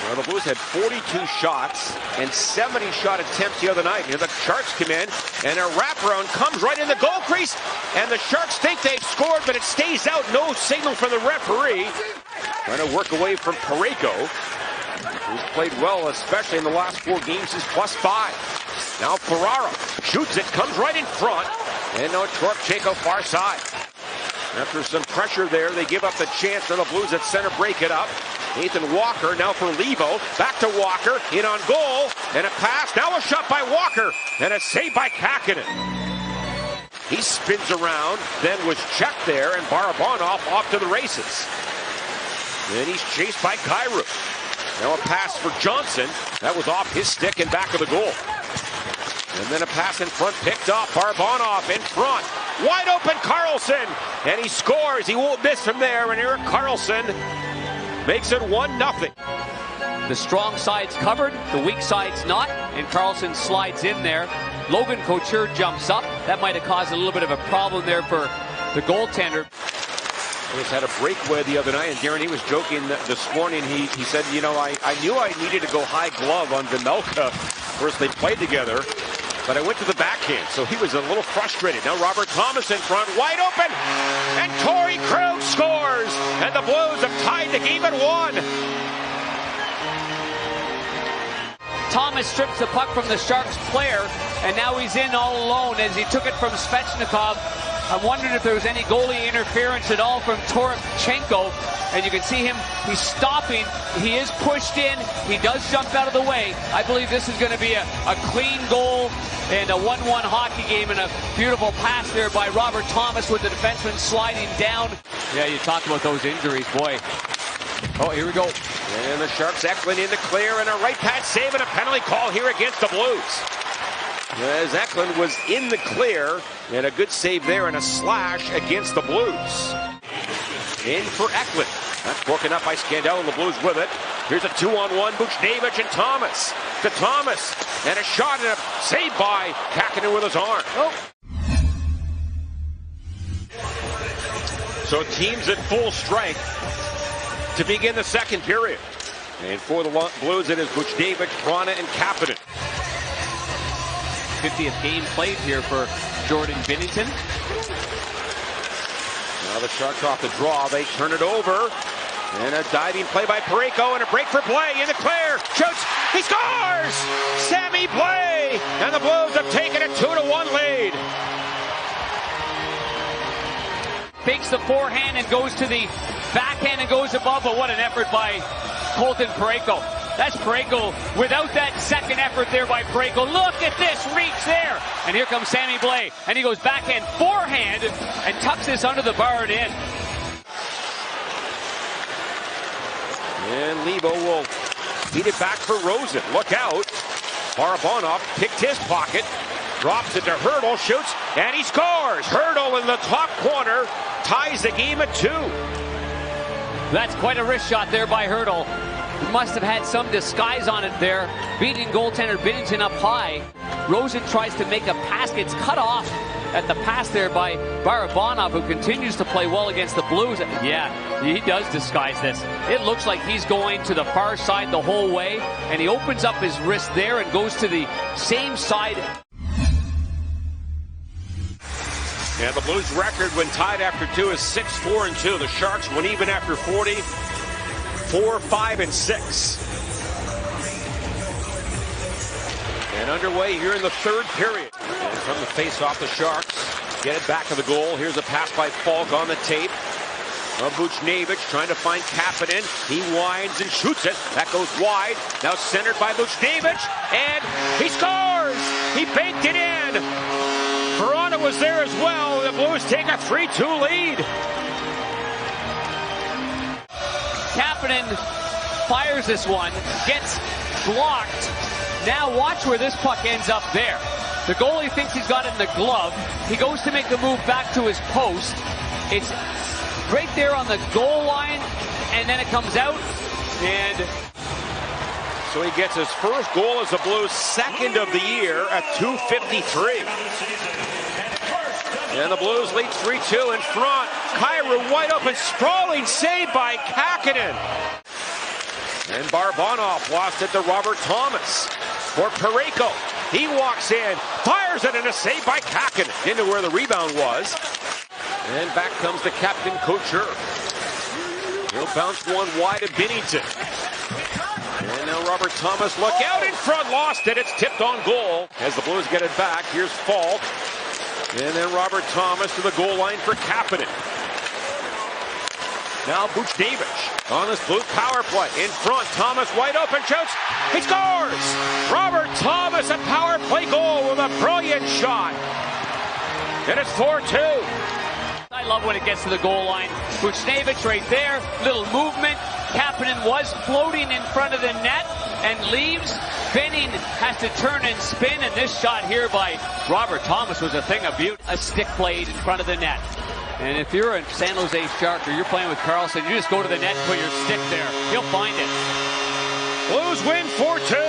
Well, the Blues had 42 shots and 70 shot attempts the other night. Here the Sharks come in, and a wraparound comes right in the goal crease, and the Sharks think they've scored, but it stays out. No signal from the referee. Trying to work away from Parayko, who's played well, especially in the last 4 games. He's +5. Now Ferraro shoots it, comes right in front, and now Toropchenko far side. After some pressure there, they give up the chance. Now the Blues at center break it up. Nathan Walker now for Levo. Back to Walker. In on goal. And a pass. Now a shot by Walker. And a save by Kähkönen. He spins around. Then was checked there. And Barabanov off to the races. Then he's chased by Kyrou. Now a pass for Johnson. That was off his stick and back of the goal. And then a pass in front picked off. Barabanov in front. Wide open Karlsson. And he scores. He won't miss from there. And Erik Karlsson makes it 1-0. The strong side's covered, the weak side's not, and Karlsson slides in there. Logan Couture jumps up. That might have caused a little bit of a problem there for the goaltender. He had a breakaway the other night, and Darren, he was joking this morning. He said, you know, I knew I needed to go high glove on Vejmelka. First they played together, but I went to the backhand, so he was a little frustrated. Now Robert Thomas in front, wide open, and Torey Krug scores, and the Blues have tied the game at 1. Thomas strips the puck from the Sharks player, and now he's in all alone as he took it from Svechnikov. I wondered if there was any goalie interference at all from Toropchenko, and you can see him, he's stopping, he is pushed in, he does jump out of the way. I believe this is going to be a clean goal and a 1-1 hockey game, and a beautiful pass there by Robert Thomas with the defenseman sliding down. Yeah, you talk about those injuries, boy. Oh, here we go. And the Sharks Eklund in the clear, and a right pass save and a penalty call here against the Blues. As Eklund was in the clear, and a good save there and a slash against the Blues. In for Eklund. That's broken up by Scandell, and the Blues with it. Here's a 2-on-1, Buchnevich and Thomas. To Thomas, and a shot and a save by Kähkönen with his arm. Oh. So teams at full strength to begin the second period. And for the Blues, it is Buchnevich, Vrana, and Kapanen. 50th game played here for Jordan Binnington. Now the Sharks off the draw. They turn it over. And a diving play by Parayko, and a break for Blais in the clear. Shoots. He scores! Sammy Blais! And the Blues have taken a 2-1 lead. Fakes the forehand and goes to the backhand and goes above, but what an effort by Colton Parayko. That's Parayko without that second effort there by Parayko. Look at this reach there. And here comes Sammy Blais. And he goes backhand, forehand, and tucks this under the bar and in. And Levo will feed it back for Rosen. Look out. Barabanov picked his pocket. Drops it to Hertl, shoots, and he scores. Hertl in the top corner ties the game at 2. That's quite a wrist shot there by Hertl. He must have had some disguise on it there, beating goaltender Binnington up high. Rosen tries to make a pass, gets cut off at the pass there by Barabanov, who continues to play well against the Blues. Yeah, he does disguise this. It looks like he's going to the far side the whole way, and he opens up his wrist there and goes to the same side. Yeah, the Blues record when tied after 2 is 6-4-2. The Sharks went even after 40, 4-5-6. And underway here in the third period. And from the face-off, the Sharks get it back to the goal. Here's a pass by Falk on the tape. Buchnevich trying to find Kapanen. He winds and shoots it. That goes wide. Now centered by Buchnevich. And he scores! He banked it in! Vrana was there as well. The Blues take a 3-2 lead. Kapanen fires this one, gets blocked. Now watch where this puck ends up there. The goalie thinks he's got it in the glove. He goes to make the move back to his post. It's right there on the goal line, and then it comes out, and so he gets his first goal as a Blues, second of the year at 2:53. And the Blues lead 3-2 in front. Kyrou wide open, sprawling save by Kähkönen. And Barabanov lost it to Robert Thomas. For Parayko, he walks in, fires it, and a save by Kahkonen into where the rebound was. And back comes the captain, Couture. He'll bounce one wide to Binnington. And now Robert Thomas, look out in front, lost it. It's tipped on goal as the Blues get it back. Here's Falk. And then Robert Thomas to the goal line for Kapanen. Now Buchnevich on this Blues power play. In front, Thomas wide open, shoots. He scores! Robert Thomas, a power play goal with a brilliant shot. And it's 4-2. I love when it gets to the goal line. Buchnevich right there, little movement. Kapanen was floating in front of the net and leaves. Benning has to turn and spin, and this shot here by Robert Thomas was a thing of beauty. A stick played in front of the net. And if you're a San Jose Shark or you're playing with Karlsson, you just go to the net and put your stick there. You'll find it. Blues win 4-2.